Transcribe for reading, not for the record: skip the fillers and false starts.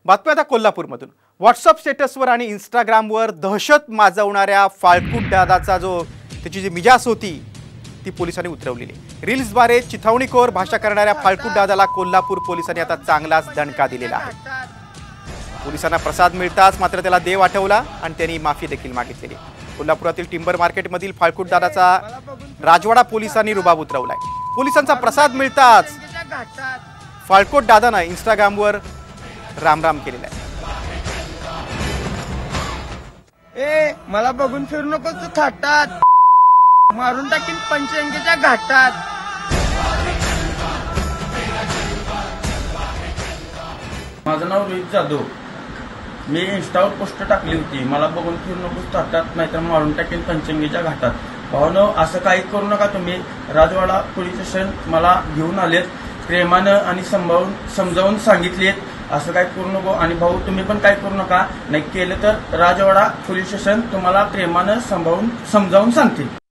बातमी आता कोल्हापूरमधून। व्हॉट्सअप स्टेटसवर आणि इंस्टाग्रामवर दहशत माजवणाऱ्या फाळकूट दादाचा जो त्याची जी मिजाज होती ती पोलिसांनी उतरवलेली। रील्सद्वारे चिथावणीखोर भाषा करणाऱ्या फाळकूट दादाला कोल्हापूर पोलिसांनी आता चांगलाच दणका दिलेला आहे। पोलिसांना प्रसाद मिळताच मात्र त्याला देव आठवला आणि त्यांनी माफी देखील मागितलेली। कोल्हापुरातील टिंबर मार्केटमधील फाळकूट दादाचा राजवाडा पोलिसांनी रुबाब उतरवलाय। पोलिसांचा प्रसाद मिळताच फाळकूट दादाने इंस्टाग्रामवर रामराम केलेला आहे। ए मला बघून फिरू नकोस तू थाटात, मारून टाकीन पंचगंगेच्या घाटात। माझं नाव रोहित जाधव। मी इंस्टावर पोस्ट टाकली होती, मला बघून फिरू नकोस थाटात नाहीतर मारून टाकीन पंचगंगेच्या घाटात। भावानो, असं काही करू नका तुम्ही। राजवाडा पोलीस स्टेशन मला घेऊन आलेत, प्रेमानं आणि समजावून सांगितलेत असं काय करू नको। आणि भाऊ तुम्ही पण काय करू नका, नाही केलं तर राजवाडा पोलीस स्टेशन तुम्हाला प्रेमानं समजावून सांगते।